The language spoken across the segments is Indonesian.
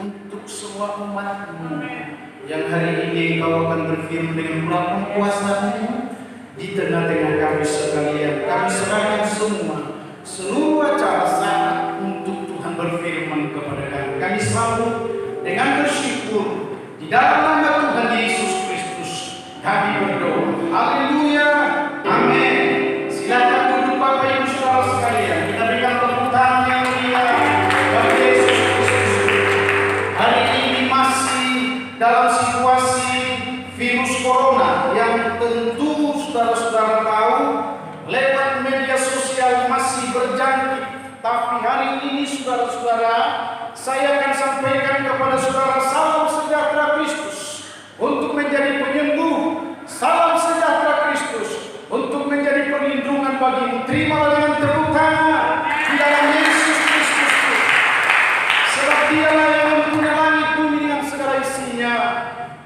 untuk semua umat-Mu yang hari ini Engkau akan berfirman dengan lapang kuasa-Mu di tengah-tengah kami sekalian. Kami serahkan semua seluruh acara saat untuk Tuhan berfirman kepada kami. Kami sambut dengan bersyukur di dalam nama Tuhan Yesus Kristus. Kami berdoa. Haleluya. Amin. Silakan duduk Bapak Ibu Saudara sekalian. Kita berikan tepuk tangan yang mulia bagi Yesus Kristus. Hari ini masih dalam situasi virus corona yang tentu saudara-saudara tahu lewat media sosial masih berjangkit. Tapi hari ini saudara-saudara, saya akan sampaikan kepada saudara salam sejahtera Kristus untuk menjadi penyembuh. Salam sejahtera Kristus untuk menjadi perlindungan bagimu. Terimalah dengan tepuk tangan di dalam Yesus Kristus. Sebab Dialah yang mempunyai langit bumi dengan segala isinya.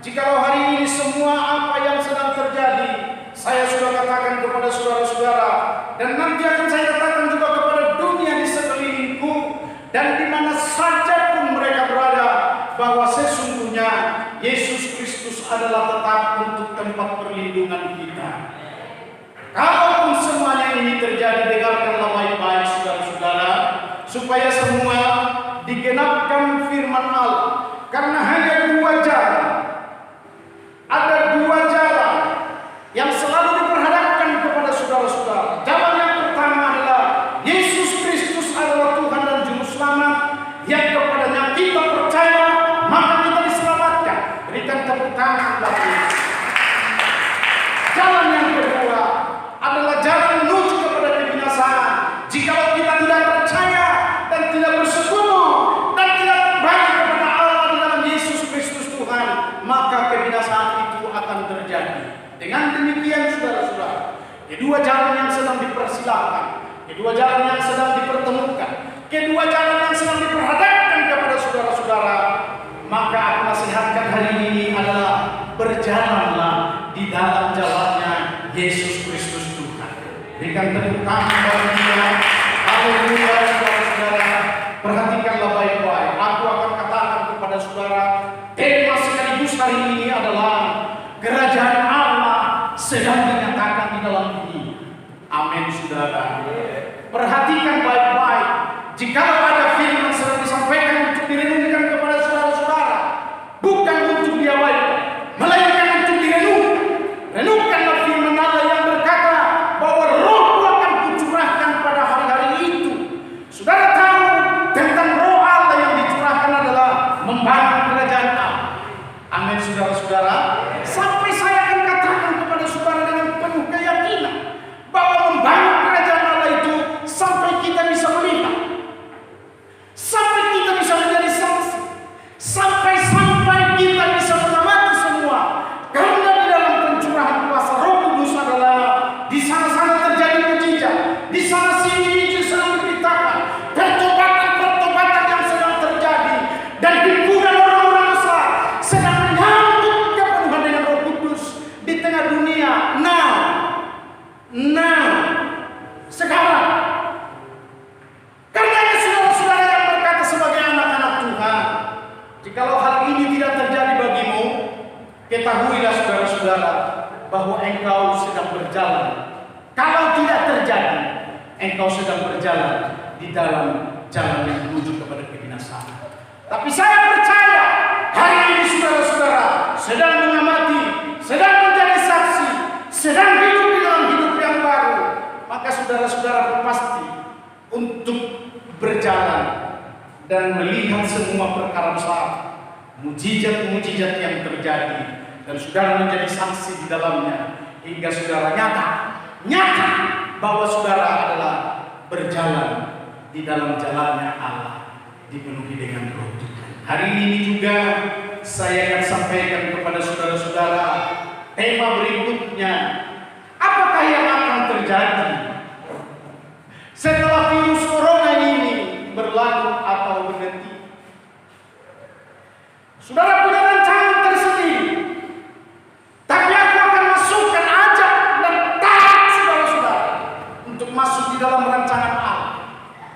Jikalau hari ini semua apa yang sedang terjadi, saya sudah katakan kepada saudara-saudara, dan nanti akan saya katakan juga kepada dunia di sekelilingku, dan di mana saja pun mereka berada, bahwa sesungguhnya Yesus Kristus adalah tetap untuk tempat perlindungan kita. Kalaupun semuanya ini terjadi, dengarkanlah baik-baik saudara-saudara, supaya semua digenapkan firman Allah. Karena hanya dua jalan, ada dua jalan yang selalu diperhadapkan kepada saudara-saudara. Jalan yang pertama adalah Yesus Kristus adalah Tuhan dan Juru Selamat, yang kepadanya kita percaya, maka kita diselamatkan. Berikan tepuk tangan bagi Yesus. Jalan yang kedua adalah jalan menuju kepada kebinasaan. Jikalau kita tidak percaya dan tidak bersekutu dan tidak kembali kepada Allah di dalam Yesus Kristus Tuhan, maka kebinasaan itu akan terjadi. Dengan demikian saudara-saudara, kedua jalan yang sedang dipersilahkan, kedua jalan yang sedang dipertemukan, kedua jalan yang sedang diperhadapkan kepada saudara-saudara, maka aku nasihatkan hari ini adalah berjalanlah di dalam jalannya Yesus Kristus Tuhan. Berikan tepuk tangan bagi Dia. Haleluya saudara-saudara. Perhatikanlah baik-baik. Aku akan katakan kepada saudara, tema sekaligus hari ini adalah kerajaan Allah sedang dinyatakan di dalam dunia. Amin saudara. Perhatikan baik-baik. Jika ada firman sedang disampaikan untuk direnungkan kepada saudara-saudara, bukan untuk diabaikan, melainkan untuk direnungkan. Renungkanlah firman Allah yang berkata bahwa Roh-Ku akan kucurahkan pada hari-hari itu. Saudara tahu tentang Roh Allah yang dicurahkan adalah membangun kerajaan Allah. Amin saudara-saudara. Sampai saya akan katakan kepada saudara dengan penuh keyakinan bahwa membangun kerajaan Allah itu sampai kita bisa melihat, sampai kita bisa menjadi saksi, sampai kita bisa mengamati semua. Karena di dalam pencurahan kuasa Roh Kudus adalah di sana-sana terjadi mujizat, di sana sini sedang diberitakan pertobatan yang sedang terjadi, dan hiburan orang-orang besar sedang menyambut kepenuhan dengan Roh Kudus di tengah dunia. Nah, sekarang. Karena saudara-saudara yang berkata sebagai anak-anak Tuhan, jikalau hal ini tidak terjadi bagimu, ketahuilah saudara-saudara bahwa engkau sedang berjalan. Kalau tidak terjadi, engkau sedang berjalan di dalam jalan yang menuju kepada kebinasaan. Tapi saya percaya hari ini saudara-saudara sedang mengamati, sedang menjadi saksi, sedang hidup di dalam hidup yang baru. Maka saudara-saudara pasti untuk berjalan dan melihat semua perkara besar, mujizat-mujizat yang terjadi, dan saudara menjadi saksi di dalamnya, hingga saudara nyata bahwa saudara adalah berjalan di dalam jalannya Allah, dipenuhi dengan Roh Tuhan. Hari ini juga saya akan sampaikan kepada saudara-saudara tema berikutnya. Apakah yang akan terjadi setelah virus corona ini berlalu atau berhenti? Saudara punya rancangan tersendiri, tapi aku akan masukkan ajak dan taat saudara-saudara untuk masuk di dalam rancangan Allah,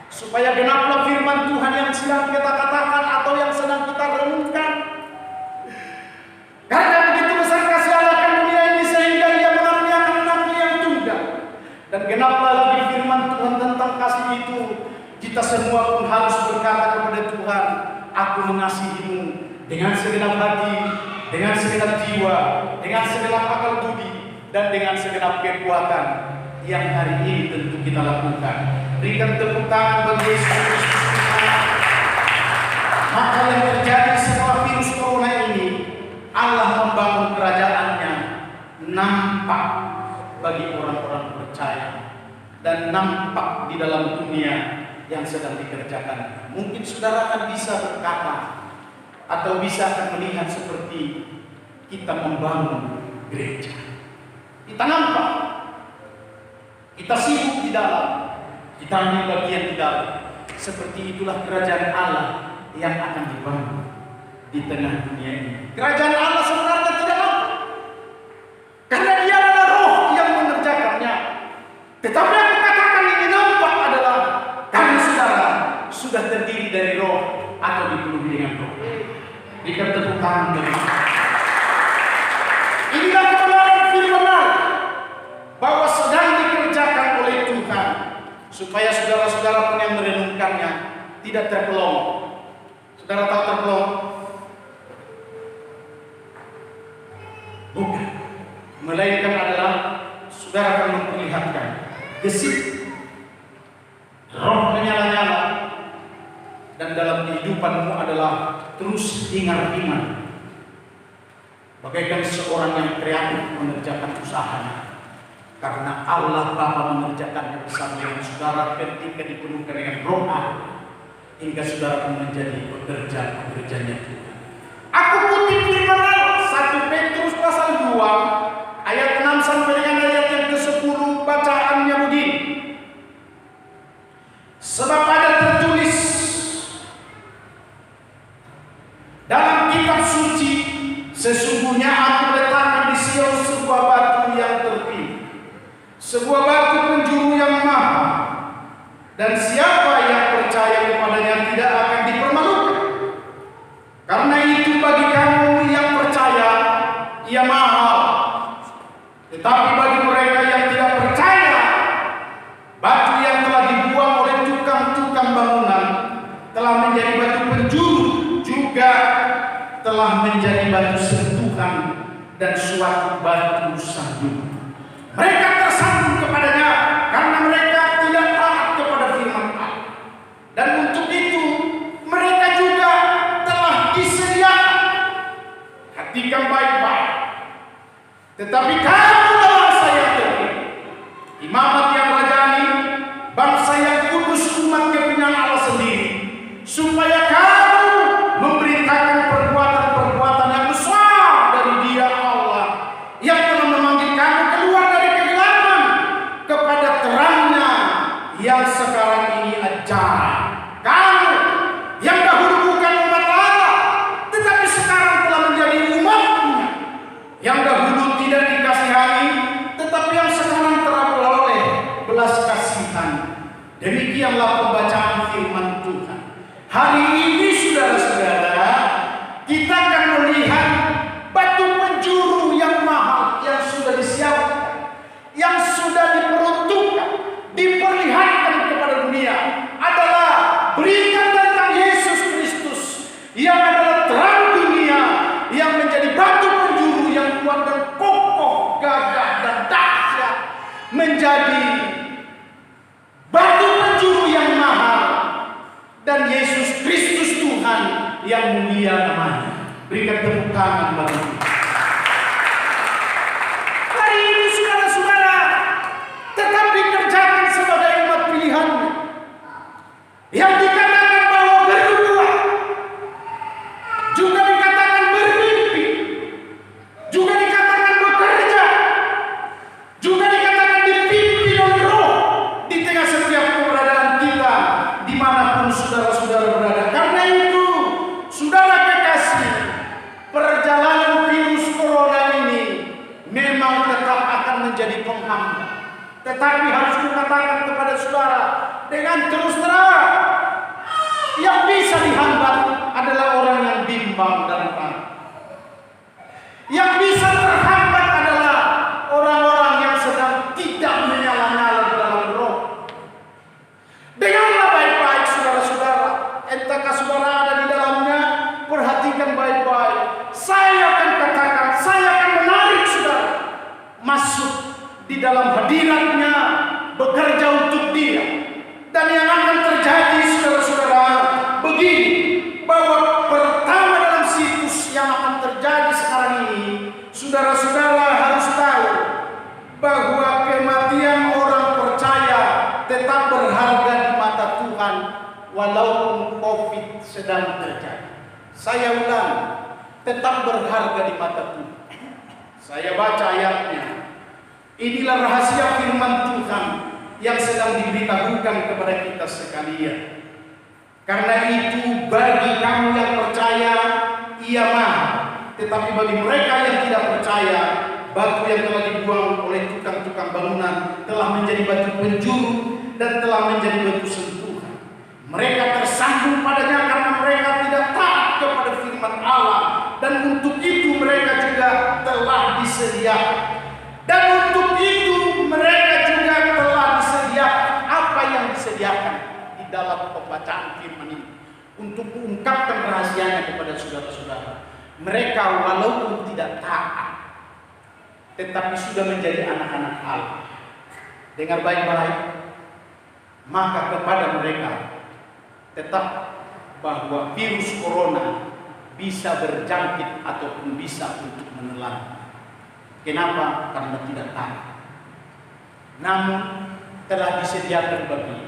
supaya genaplah firman Tuhan yang sedang kita katakan atau yang sedang kita aku mengasihimu dengan segenap hati, dengan segenap jiwa, dengan segenap akal budi, dan dengan segenap kekuatan yang hari ini tentu kita lakukan. Berikan tepuk tangan bagi Yesus Kristus. Maka yang terjadi setelah virus corona ini, Allah membangun kerajaannya nampak bagi orang-orang percaya dan nampak di dalam dunia yang sedang dikerjakan. Mungkin saudara akan bisa berkata atau bisa akan melihat seperti kita membangun gereja. Kita nampak, kita sibuk di dalam, kita ambil bagian di dalam. Seperti itulah kerajaan Allah yang akan dibangun di tengah dunia ini. Kerajaan Allah sebenarnya tidak nampak, karena Dia adalah Roh yang mengerjakannya. Tetapi yang katakan ini nampak adalah karena saudara sudah terdiri dari Roh atau dipenuhi dengan Roh. Berikan tepuk tangan bagi inilah kebenaran firman Allah bahwa sedang dikerjakan oleh Tuhan, supaya saudara-saudara pun yang merenungkannya tidak terpelong. Saudara tahu terpelong? Bukan. Melainkan adalah saudara akan memperlihatkan gesit, roh menyala-nyala, dan dalam kehidupanmu adalah terus hingar-bingar, bagaikan seorang yang kreatif mengerjakan usahanya, karena Allah Bapa mengerjakannya bersama dengan saudara ketika dipenuhkan dengan Roh Allah, hingga saudara pun menjadi pekerja-pekerjanya Tuhan. Aku kutip firman Allah 1 Petrus pasal 2 ayat 6 sampai dengan ayat yang ke-10, bacaannya begini. Sebab ada tertulis dalam kitab suci, sesungguhnya aku letakkan di Sion sebuah batu yang terpilih, sebuah batu penjuru yang mahal, dan siapa yang percaya kepadanya tidak akan dipermalukan. Karena itu bagi kamu yang percaya, ia mahal. Tetapi bagi mereka yang tidak percaya, batu yang telah dibuang oleh tukang-tukang bangunan telah menjadi batu penjuru, juga telah menjadi batu sentuhan dan suatu batu sandung. Mereka tersandung kepadanya karena mereka tidak taat kepada firman Allah. Dan untuk itu mereka juga telah disediakan. Perhatikan baik-baik. Tetapi kamu adalah bangsa yang terpilih, imamat yang rajani, bangsa yang kudus, umat kepunyaan Allah sendiri, supaya kamu memberitakan perbuatan-perbuatan yang besar dari Dia Allah yang telah memanggil kamu keluar dari kegelapan kepada terangnya yang sekarang ini ajaib. Kamu yang dahulu bukan umat Allah, tetapi sekarang telah menjadi umat-Nya, yang dahulu tidak dikasihani, tetapi yang sekarang telah beroleh belas kasihan. Demikianlah pembacaan firman Tuhan. Hari ini saudara-saudara, kita akan melihat batu penjuru yang mahal yang sudah disiapkan, yang sudah diperuntukkan, diperlihatkan kepada dunia, adalah berita tentang Yesus Kristus yang adalah terang dunia, yang menjadi batu penjuru yang kuat dan kokoh, gagah dan dahsyat, menjadi batu penjuru yang mahal, dan Yesus Kristus Tuhan yang mulia namanya. Berikan tepuk tangan bagi Dia. Hari ini saudara-saudara tetap dikerjakan sebagai umat pilihan-Nya, yang dikatakan bahwa bernubuat, juga dikatakan bermimpi, juga dikatakan bekerja, juga dikatakan dipimpin oleh Roh di tengah setiap keberadaan kita dimanapun saudara-saudara berada. Karena itu, saudara kekasih, perjalanan virus corona ini memang tetap akan menjadi penghambat. Tetapi harus kukatakan kepada saudara dengan terus terang, yang bisa dihambat adalah orang yang bimbang dan takut. Yang bisa terhambat adalah orang-orang yang sedang tidak menyala-nyala di dalam Roh. Dengarlah baik-baik saudara-saudara, entahkah saudara ada di dalamnya di dalam hadiratnya, bekerja untuk Dia. Dan yang akan terjadi, saudara-saudara, begini, bahwa pertama dalam siklus yang akan terjadi sekarang ini, saudara-saudara harus tahu bahwa kematian orang percaya tetap berharga di mata Tuhan walaupun COVID sedang terjadi. Saya ulang, tetap berharga di mata Tuhan. Saya baca ayatnya. Inilah rahasia firman Tuhan yang sedang diberitahukan kepada kita sekalian. Karena itu bagi kamu yang percaya, ia mahal. Tetapi bagi mereka yang tidak percaya, batu yang telah dibuang oleh tukang-tukang bangunan telah menjadi batu penjuru dan telah menjadi batu sentuhan. Mereka tersandung padanya karena mereka tidak taat kepada firman Allah. Dan untuk itu mereka juga telah disediakan. Dan untuk itu mereka juga telah disediakan. Apa yang disediakan di dalam pembacaan firman ini? Untuk mengungkapkan rahasianya kepada saudara-saudara. Mereka walaupun tidak taat, tetapi sudah menjadi anak-anak Allah. Dengar baik-baik. Maka kepada mereka tetap bahwa virus corona bisa berjangkit ataupun bisa untuk menelan. Kenapa? Karena tidak taat. Namun telah disediakan bagi.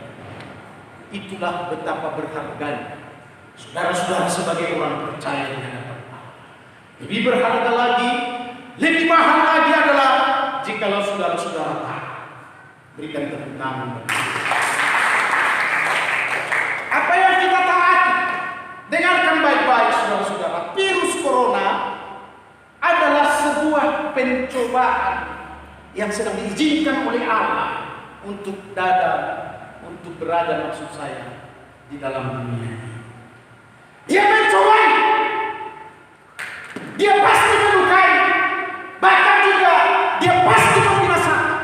Itulah betapa berharganya saudara-saudara sebagai orang percaya di hadapan Allah. Lebih berharga lagi, lebih mahal lagi adalah jikalau saudara-saudara taat. Berikan tepuk tangan bagi. Apa yang kita taati? Dengarkan baik-baik saudara-saudara. Virus corona adalah sebuah pencobaan yang sedang diizinkan oleh Allah untuk berada maksud saya di dalam dunia. Dia mencobai. Dia pasti melukai. Bahkan juga dia pasti membinasakan.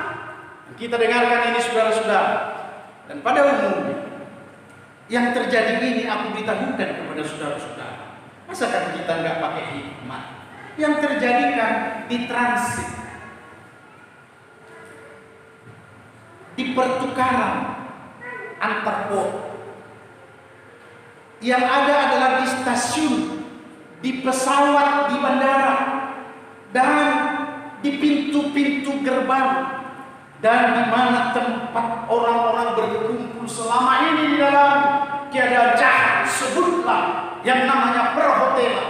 Kita dengarkan ini saudara-saudara. Dan pada umumnya yang terjadi ini aku beritahukan kepada saudara-saudara. Masakan kita nggak pakai hikmat? Yang terjadi kan di transit, di pertukaran antar kota. Yang ada adalah di stasiun, di pesawat, di bandara, dan di pintu-pintu gerbang, dan di mana tempat orang-orang berkumpul selama ini di dalam keadaan jahat. Sebutlah yang namanya perhotelan,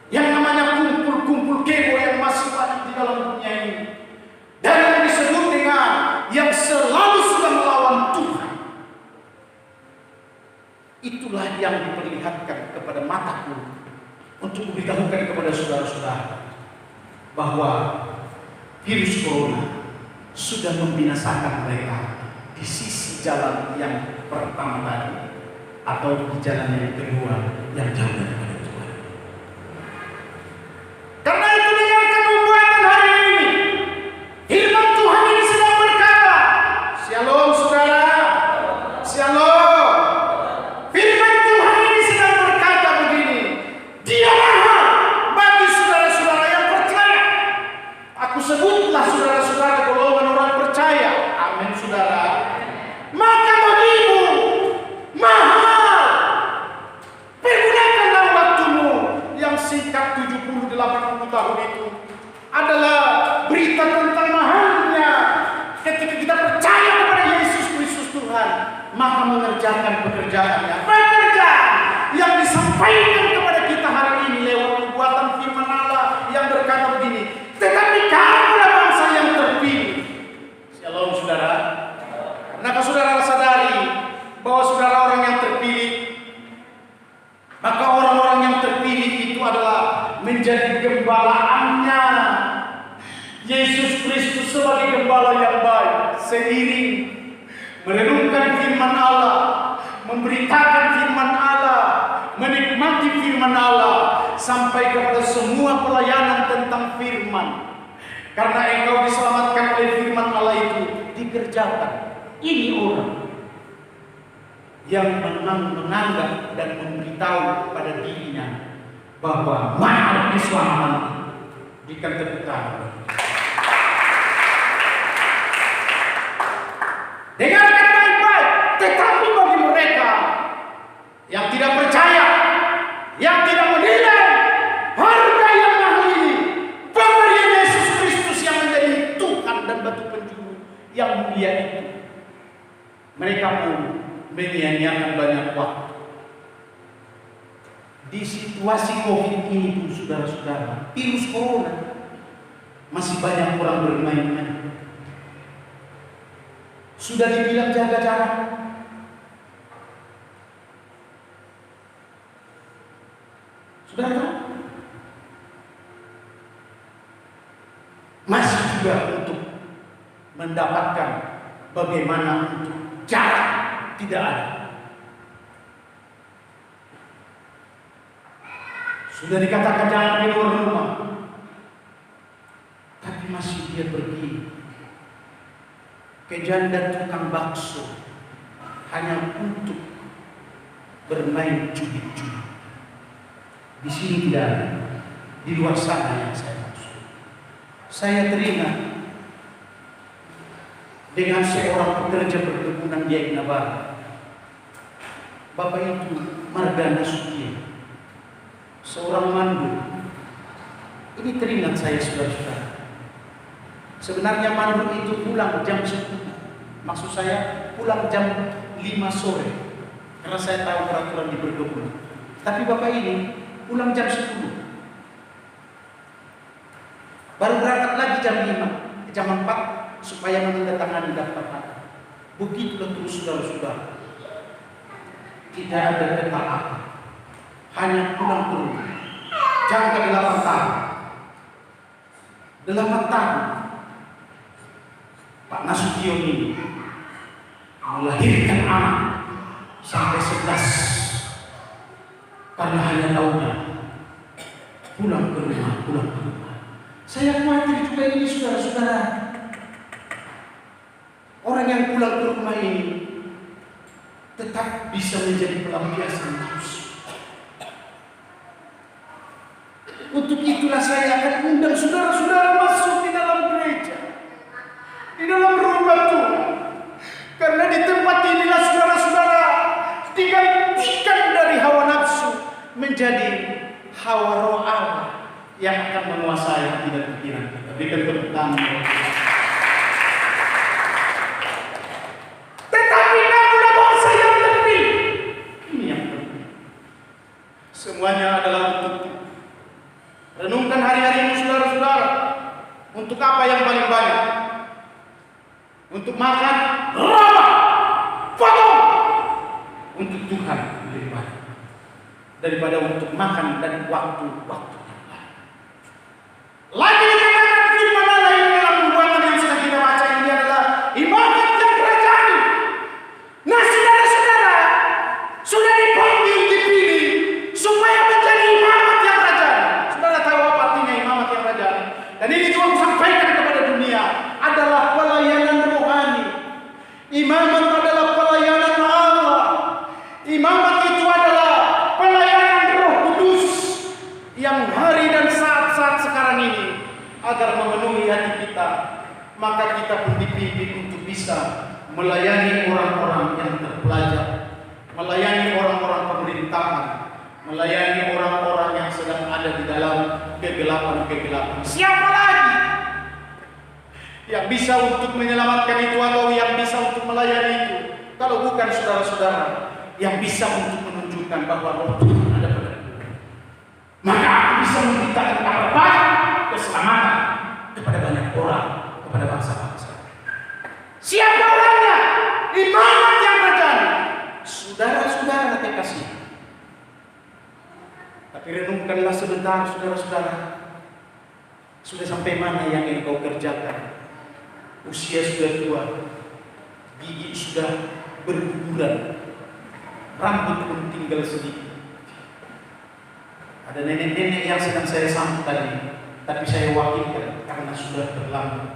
yang namanya kumpul-kumpul kebo yang masih banyak di dalam dunia ini, dan yang disebut dengan yang selalu sudah melawan Tuhan. Itulah yang diperlihatkan kepada mataku untuk memberitahukan kepada saudara-saudara bahwa virus corona sudah membinasakan mereka di sisi jalan yang pertama tadi atau di jalan yang kedua yang jauh daripada Tuhan. Karena itu dengarkan pembuatan hari ini. Firman Tuhan ini sedang berkata, Shalom saudara, Shalom. Firman Tuhan ini sedang berkata begini, Dia mahal bagi saudara-saudara yang percaya. Aku sebutlah saudara-saudara golongan orang percaya. Amin saudara. Maka bagimu mahal. Pergunakanlah waktumu yang singkat 70-80 tahun itu adalah berita tentang mahalnya ketika kita percaya kepada Yesus Kristus Tuhan, maka mengerjakan pekerjaannya. Pekerjaan yang disampaikan kepada kita hari ini lewat perbuatan firman Allah yang berkata begini, tetapi kamulah bangsa yang terpilih. Shalom saudara. Karena saudara sadari bahwa saudara orang yang terpilih, maka orang-orang yang terpilih itu adalah menjadi gembalaannya Yesus Kristus sebagai gembala yang baik, seiring merenungkan firman Allah, memberitakan firman Allah, menikmati firman Allah, sampai kepada semua pelayanan tentang firman. Karena engkau diselamatkan oleh firman Allah itu dikerjakan. Ini orang yang menganggap dan memberitahu pada dirinya bahwa mahal keselamatan. Berikan tepuk tangan. Dengarkan baik-baik. Tetapi bagi mereka yang tidak percaya, yang tidak menilai harga yang mahal ini, pemberian Yesus Kristus yang menjadi Tuhan dan batu penjuru yang mulia itu, mereka pun menyia-nyiakan banyak waktu. Di situasi COVID ini pun, saudara-saudara, virus corona, masih banyak orang bermain-main. Sudah dibilang jaga jarak. Sudah tahu? Masih juga untuk mendapatkan bagaimana untuk jarak tidak ada. Sudah dikatakan jangan keluar rumah, tapi masih dia pergi ke janda tukang bakso hanya untuk bermain judi-judi. Di sini tidak ada, di luar sana yang saya maksud. Saya teringat dengan seorang pekerja perkebunan di Egna Barat. Bapak itu Mardana Suki, seorang mandu. Ini teringat saya, saudara-saudara. Sebenarnya mandu itu pulang jam 10. Maksud saya pulang jam 5 sore. Karena saya tahu peraturan di perkebunan. Tapi bapak ini pulang jam 10. Baru berangkat lagi jam 5, jam 4 supaya menandatangani daftar tanah. Begitulah terus, saudara-saudara. Tidak ada ketaatan. Hanya pulang ke rumah. Jangka 8 tahun. 8 tahun Pak Nasution ini melahirkan anak sampai 11. Karena hanya tahunya pulang ke rumah. Saya khawatir juga ini, saudara-saudara. Orang yang pulang ke rumah ini tetap bisa menjadi pelampiasan nafsu. Untuk itulah saya akan undang saudara-saudara masuk di dalam gereja, di dalam rumah Tuhan. Karena di tempat inilah saudara-saudara digantikan dari hawa nafsu menjadi hawa roh Allah yang akan menguasai hati dan pikiran kita. Berikan tepuk tangan. Tetapi kamulah bangsa yang terpilih. Ini yang penting. Semuanya adalah untuk renungkan hari-harimu, saudara-saudara. Untuk apa yang paling banyak? Untuk makan, ramah, potong. Untuk Tuhan lebih banyak daripada untuk makan dan waktu-waktu yang lain. Lagi dikatakan firman Allah ini dalam Nubuatan yang sedang kita baca ini adalah ibadat yang kerajaan. Nah, saudara-saudara sudah dipanggil, dipilih supaya menjadi ibadat yang kerajaan. Saudara tahu apa artinya imamat yang kerajaan? Dan ini Tuhan sampaikan kepada dunia adalah pelayanan rohani. Imamat adalah pelayanan Allah. Imamat itu adalah pelayanan Roh Kudus yang hari dan saat-saat sekarang ini agar memenuhi hati kita, maka kita pun dipimpin untuk bisa melayani orang-orang yang terpelajar, melayani orang-orang pemerintahan, melayani orang-orang yang sedang ada di dalam kegelapan-kegelapan. Siapa lagi yang bisa untuk menyelamatkan itu atau yang bisa untuk melayani itu? Kalau bukan saudara-saudara yang bisa untuk menunjukkan bahwa Roh Tuhan ada pada kita. Maka aku bisa memberitakan kabar baik keselamatan kepada banyak orang, kepada bangsa-bangsa. Siapa orangnya? Imamat yang kerajaan. Saudara-saudara kasih. Tapi renungkanlah sebentar, saudara-saudara. Sudah sampai mana yang engkau kerjakan? Usia sudah tua, gigi sudah berguguran, rambut pun tinggal sedikit. Ada nenek-nenek yang sedang saya sambut tadi, tapi saya wakilkan karena sudah terlambat.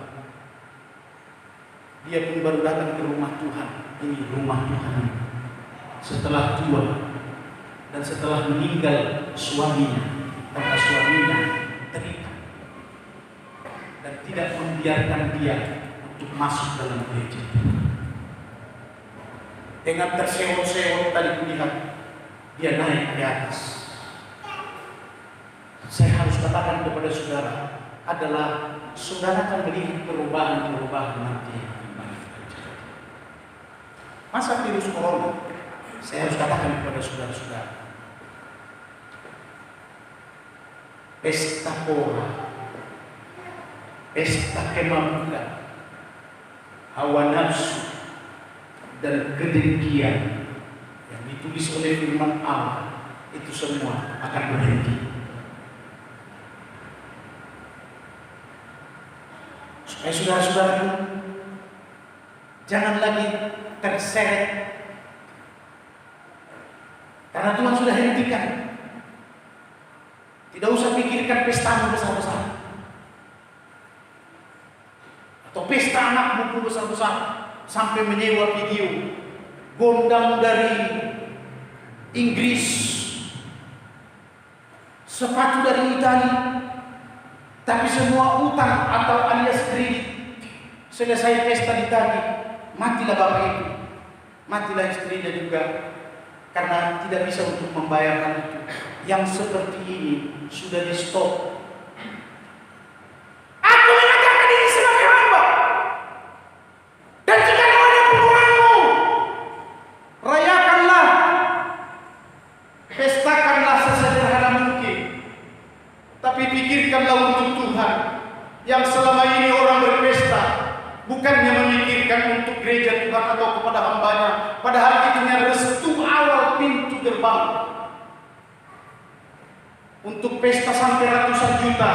Dia pun baru datang ke rumah Tuhan. Ini rumah Tuhan. Setelah tua dan setelah meninggal suaminya, karena suaminya terikat dan tidak membiarkan dia untuk masuk dalam gereja. dengan terseok-seok tadi kulihat dia naik ke atas. Saya harus katakan kepada saudara adalah saudara akan melihat perubahan-perubahan nanti yang kembali terjadi. Masa virus corona, saya harus katakan kepada saudara-saudara, pesta pora, pesta kemampuan, hawa nafsu, dan kedengkian yang ditulis oleh firman Allah itu semua akan berhenti. Supaya saudara-saudara jangan lagi terseret, karena Tuhan sudah hentikan. Tidak usah pikirkan pestamu besar-besar atau pesta anakmu besar-besar sampai menyewa video gondang dari Inggris, sepatu dari Italia, tapi semua utang atau alias kredit. Selesai pesta ditagih, matilah bapak itu, matilah istrinya juga, karena tidak bisa untuk membayarkan itu. Yang seperti ini sudah di stop. Aku mengatakan ini sebagai hamba, dan jika ada peluangmu, rayakanlah, pestakanlah sesederhana mungkin, tapi pikirkanlah untuk Tuhan. Yang selama ini orang berpesta bukannya memikirkan untuk gereja Tuhan atau kepada hambanya, padahal itu hanya restu awal pintu gerbang. Untuk pesta sampai ratusan juta,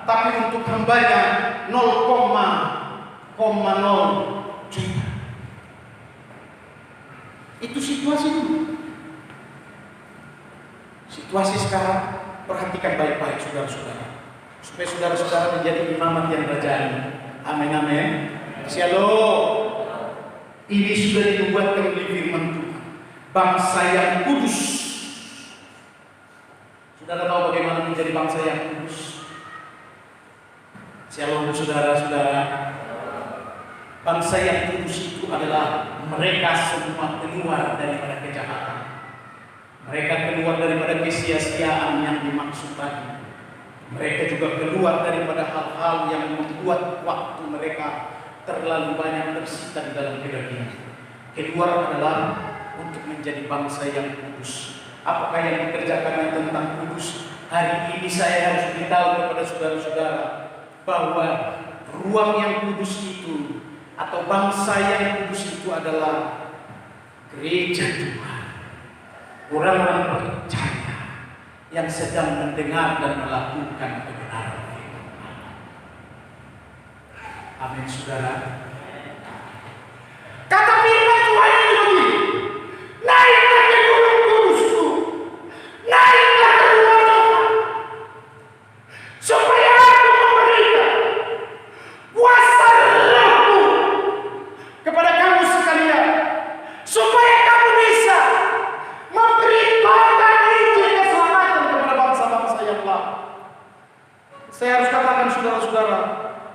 tapi untuk hambanya 0,0 juta. Itu situasi dulu. Situasi sekarang, perhatikan baik-baik saudara-saudara, supaya saudara-saudara menjadi imamat yang rajani. Amin, amin. Shalom. Ini sudah dibuatkan oleh firman Tuhan, bangsa yang kudus. Saudara tahu bagaimana menjadi bangsa yang kudus? Shalom saudara-saudara. Bangsa yang kudus itu adalah mereka semua keluar daripada kejahatan. Mereka keluar daripada kesia-siaan yang dimaksud tadi. Mereka juga keluar daripada hal-hal yang membuat waktu mereka terlalu banyak tersita di dalam kedagingan. Keluar adalah untuk menjadi bangsa yang kudus. Apakah yang dikerjakan tentang kudus? Hari ini saya harus beritahu kepada saudara-saudara bahwa ruang yang kudus itu atau bangsa yang kudus itu adalah gereja Tuhan. Orang-orang percaya yang sedang mendengar dan melakukan kebenaran firman Allah. Amin saudara. Kata firman Tuhan ini begini, naiklah ke gunung kudusku, naiklah ke rumah Tuhan, supaya aku memberikan kuasa Rohku kepada kamu sekalian, supaya kamu bisa memberitakan Injil keselamatan kepada bangsa-bangsa yang lain. Saya harus katakan saudara-saudara,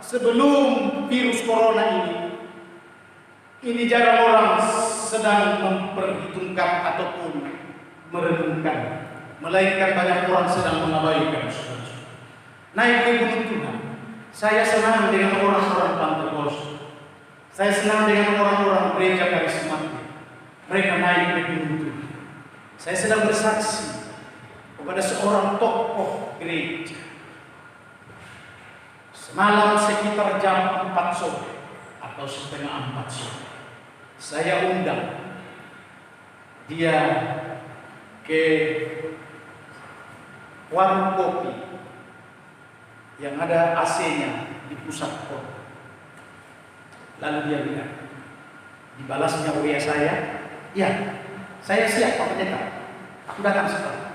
sebelum virus corona ini jarang orang sedang memperhitungkan ataupun merenungkan, melainkan banyak orang sedang mengabaikan. Naik ke gunung Tuhan. Saya senang dengan orang-orang Pentakosta. Saya senang dengan orang-orang gereja karismatik. Mereka naik ke gunung Tuhan. Saya sedang bersaksi kepada seorang tokoh gereja. Semalam sekitar jam 4 sore atau setengah 4 sore, saya undang dia ke warung kopi yang ada AC-nya di pusat kota. Lalu dia bilang, dibalasnya WA saya, ya saya siap Pak Pendeta, aku datang sekarang.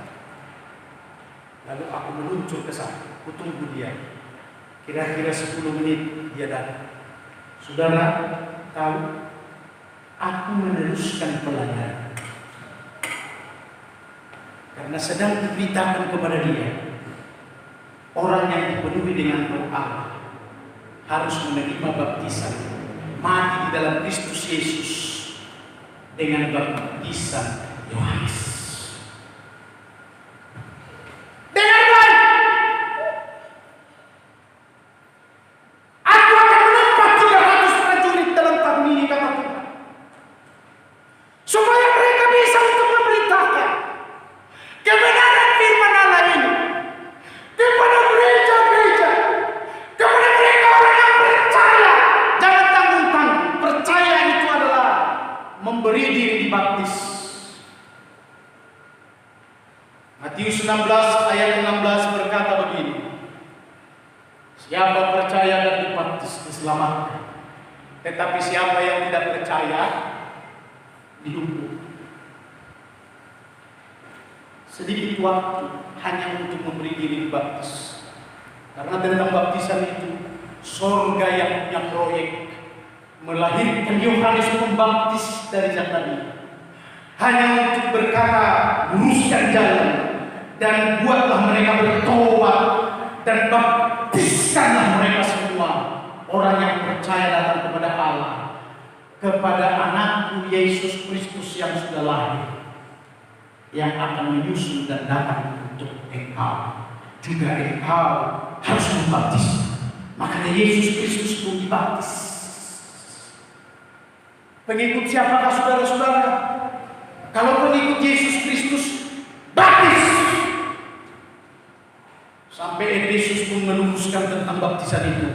Lalu aku meluncur ke sana, aku tunggu dia. Kira-kira 10 menit dia datang. Saudara tahu, aku meneruskan pelayanan karena sedang diberitakan kepada dia, orang yang dipenuhi dengan Roh Allah harus menerima baptisan, mati di dalam Kristus Yesus, dengan baptisan Yohanes. Dengan baik, aku akan menempah 300 prajurit dalam tahun ini, kata Tuhan, supaya mereka bisa untuk memberitakan kebenaran firman Allah ini kepada gereja-gereja, kepada mereka orang yang percaya. Jangan tanggung-tanggung. Percaya itu adalah memberi diri dibaptis. Matius 16 ayat 16 berkata begini, siapa percaya dan dibaptis diselamatkan, tetapi siapa yang tidak percaya dihukum. Sedikit waktu hanya untuk memberi diri dibaptis. Karena tentang baptisan itu, sorga yang punya proyek melahirkan Yohanes Pembaptis dari Zakaria, hanya untuk berkata, luruskan jalan dan buatlah mereka bertobat dan baptiskanlah mereka semua, orang yang percaya datang kepada Allah, kepada anakku Yesus Kristus yang sudah lahir, yang akan menyusul dan datang untuk engkau. Juga engkau harus membaptis. Makanya Yesus Kristus pun dibaptis. Pengikut siapakah saudara-saudara? Kalau pengikut Yesus Kristus, baptis. Sampai Efesus pun menuliskan tentang baptisan itu.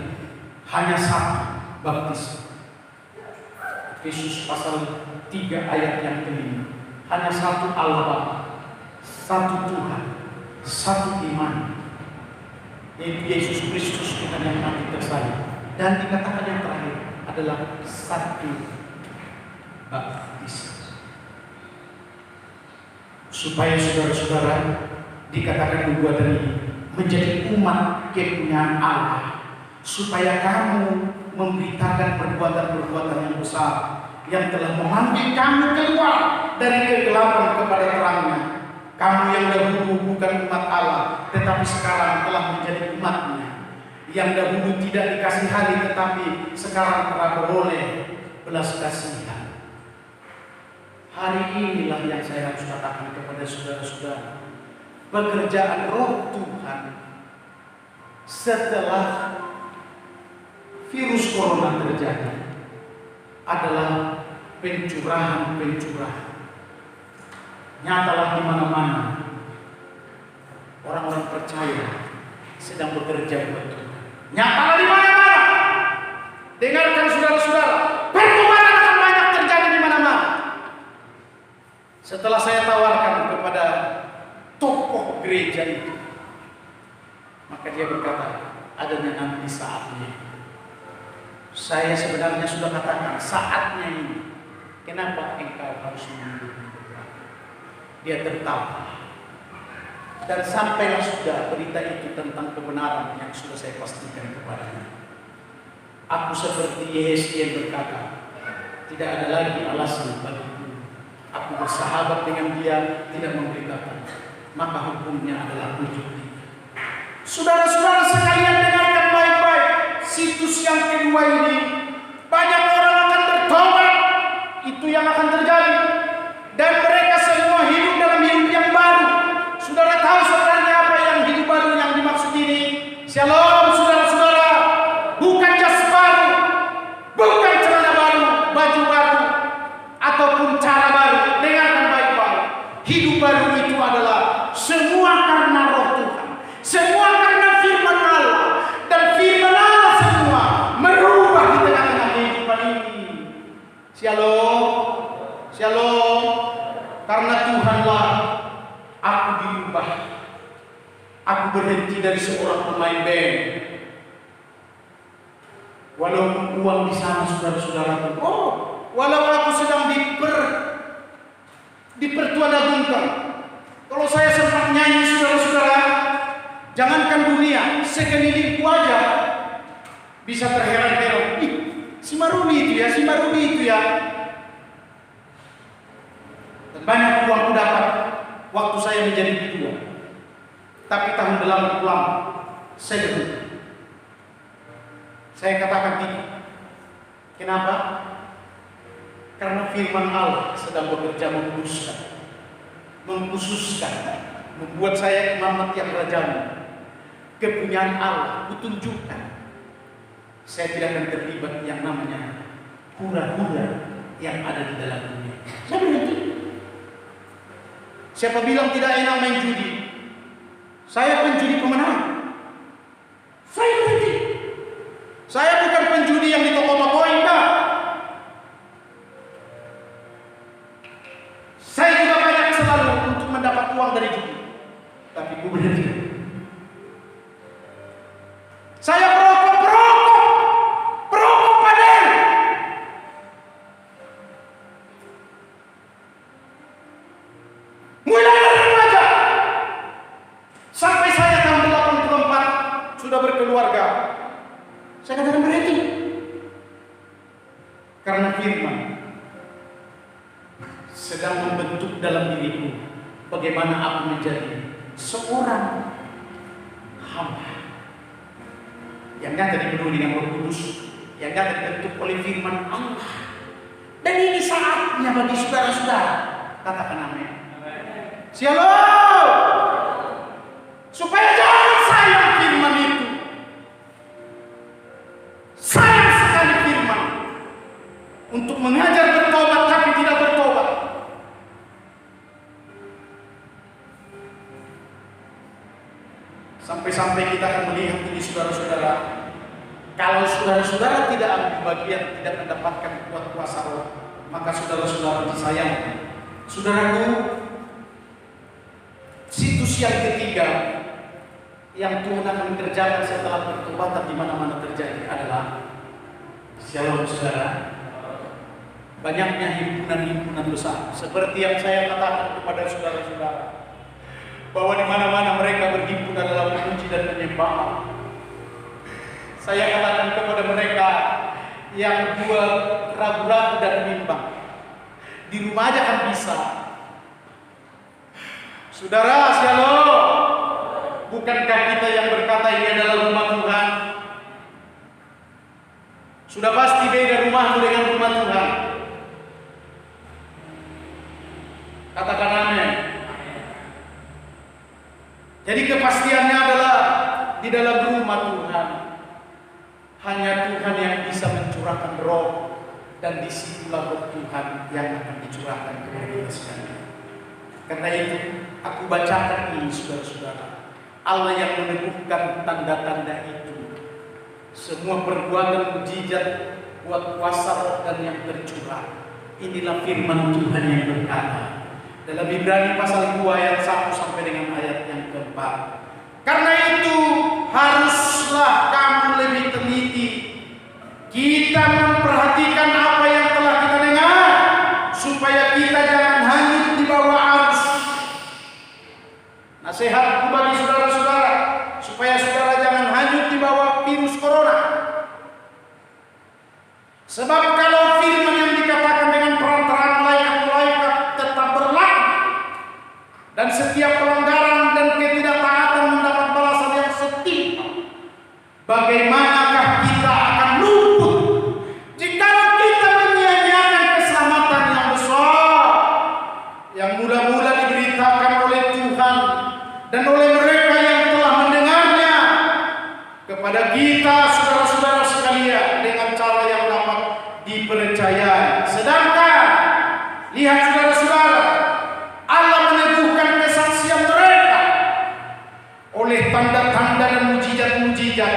Hanya satu baptis. Efesus pasal 3 ayat yang kelima. Hanya satu Allah Bapa, satu Tuhan, satu iman, yaitu Yesus Kristus dengan yang nanti tersayang. Dan dikatakan yang terakhir adalah satu baptis. Supaya saudara-saudara dikatakan nubuatan ini menjadi umat kepunyaan Allah, supaya kamu memberitakan perbuatan-perbuatan yang besar yang telah memanggil kamu keluar dari kegelapan kepada terangnya. Kamu yang dahulu bukan umat Allah, tetapi sekarang telah menjadi umatnya. Yang dahulu tidak dikasihani, tetapi sekarang telah beroleh belas kasihan. Hari inilah yang saya harus katakan kepada saudara-saudara. Pekerjaan Roh Tuhan setelah virus corona terjadi adalah pencurahan. Nyatalah di mana-mana orang-orang percaya sedang bekerja buat Tuhan. Nyatalah di mana-mana. Dengarkan saudara-saudara, pertumbuhan akan banyak terjadi di mana-mana. Setelah saya tawarkan kepada tokoh gereja itu, maka dia berkata, adanya nanti saatnya. Saya sebenarnya sudah katakan saatnya ini. Kenapa engkau harus menunggu? Dia tertawa. Dan sampailah sudah berita itu tentang kebenaran yang sudah saya pastikan kepadanya. Aku seperti Yesaya berkata, tidak ada lagi alasan bagiku. Aku bersahabat dengan dia, tidak memberitakan. Maka hukumnya adalah wujud. Saudara-saudara sekalian, dengarkan baik-baik. Situs yang kedua ini, banyak orang akan bertobat. Itu yang akan terjadi. Dan mereka semua hidup dalam hidup yang baru. Saudara tahu sebenarnya apa yang hidup baru yang dimaksud ini? Shalom saudara-saudara. Bukan jas baru, bukan celana baru, baju baru, ataupun cara baru. Dengarkan baik-baik. Hidup baru itu adalah semua karena Roh Tuhan, semua karena firman Allah. Dan firman Allah semua merubah di tengah-tengah kehidupan ini. Shalom, shalom. Karena Tuhanlah aku diubah. Aku berhenti dari seorang pemain band. Walaupun uang di sana saudara-saudara, walau aku sedang dipertuadabungkan. Kalau saya sempat nyanyi saudara-saudara, jangankan dunia, sekelilingku aja bisa terheran-heran. Si Maruni itu ya. Dan banyak uang ku dapat waktu saya menjadi bidua. Tapi tahun 88 saya berhenti. Saya katakan tidak. Kenapa? Karena firman Allah sedang bekerja mengkhususkan, membuat saya imam tiap rajamu. Kepunyaan Allah kutunjukkan. Saya tidak akan terlibat yang namanya hura-hura yang ada di dalam dunia. Saya berhenti. Siapa bilang tidak enak main judi? Saya penjudi pemenang. Saya berhenti. Saya bukan penjudi yang di toko-toko, enggak. Saya juga banyak selalu untuk mendapat uang dari judi. Tapi aku berhenti. Saya perokok padel. Mulai dari remaja sampai saya tahun 84 sudah berkeluarga. Saya katakan berhenti. Karena firman sedang membentuk dalam diriku bagaimana aku menjadi seorang hamba yang gak dipenuhi dengan Roh Kudus, yang gak dibentuk oleh firman Allah. Dan ini saatnya bagi saudara-saudara, katakan amin. Shalom. Supaya jangan sayang firman itu. Sayang sekali firman untuk mengajar bertobat tapi tidak bertobat. Sampai-sampai kita akan melihat ini saudara-saudara. Kalau saudara-saudara tidak ambil bagian, tidak mendapatkan kuat kuasa roh, maka saudara-saudara disayangkan. Saudaraku, situs yang ketiga yang Tuhan akan kerjakan setelah pertobatan di mana-mana terjadi adalah shalom saudara. Banyaknya himpunan-himpunan besar, seperti yang saya katakan kepada saudara-saudara, bahwa di mana-mana mereka berhimpun adalah memuji dan menyembah. Saya katakan kepada mereka yang buat ragu-ragu dan bimbang, di rumah aja kan bisa. Saudara, shalom. Bukankah kita yang berkata ini adalah rumah Tuhan? Sudah pasti beda rumahmu dengan rumah Tuhan. Katakan amin. Jadi kepastiannya adalah di dalam rumah Tuhan hanya Tuhan yang bisa mencurahkan roh, dan disitulah roh Tuhan yang akan dicurahkan kepada kita sekalian. Karena itu aku bacakan ini saudara-saudara, Allah yang meneguhkan tanda-tanda itu, semua perbuatan mujizat buat kuasa roh dan yang tercurah. Inilah firman Tuhan yang berkata dalam Ibrani pasal 2 ayat 1 sampai dengan ayat yang keempat. Karena itu haruslah kamu lebih teliti, kita memperhatikan apa yang telah kita dengar, supaya kita jangan hanyut di bawah arus. Nasihatku bagi saudara-saudara, supaya saudara jangan hanyut di bawah virus corona. Sebab kalau firman yang dikatakan dengan perantaraan malaikat-malaikat tetap berlaku, dan setiap pelanggaran dan ketidaktaatan mendapat balasan yang setimpal, bagaimanakah kita akan luput jika kita menyia-nyiakan keselamatan yang besar yang mula-mula diberitakan oleh Tuhan dan oleh mereka yang telah mendengarnya kepada kita, saudara-saudara sekalian, dengan cara yang dapat dipercayai. Sedangkan lihat saudara-saudara, Allah meneguhkan kesaksian mereka oleh tanda-tanda dan mujizat-mujizat,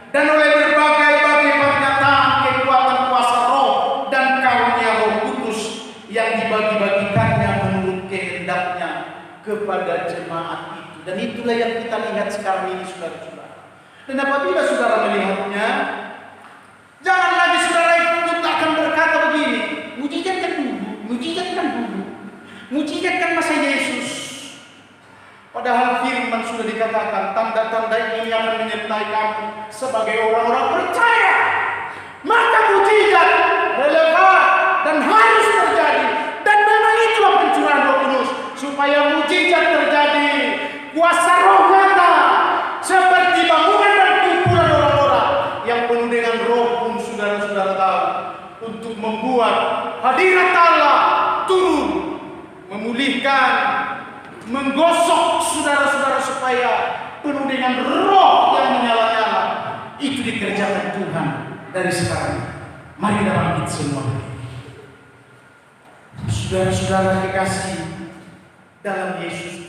dan oleh berbagai-bagai pernyataan kekuatan kuasa roh dan karunia Roh Kudus yang dibagi-bagikannya menurut kehendaknya kepada jemaat itu. Dan itulah yang kita lihat sekarang ini saudara-saudara. Dan apabila saudara melihatnya, jangan lagi saudara itu akan berkata begini, mujizat kan dulu, mujizat kan dulu, mujizat kan masa Yesus. Padahal firman sudah dikatakan, tanda-tanda ini akan menyertai kamu sebagai orang-orang percaya. Maka mujizat relevan dan harus terjadi. Dan memang itulah pencurahan Roh Kudus, supaya mujizat terjadi. Kuasa roh nyata seperti bangunan dan kumpulan orang-orang yang penuh dengan roh pun saudara-saudara tahu, untuk membuat membuat hadirat Allah turun, memulihkan, menggosok saudara-saudara supaya penuh dengan roh yang menyala-nyala. Itu dikerjakan Tuhan dari sekarang. Mari kita bangkit semua. Saudara-saudara kekasih dalam Yesus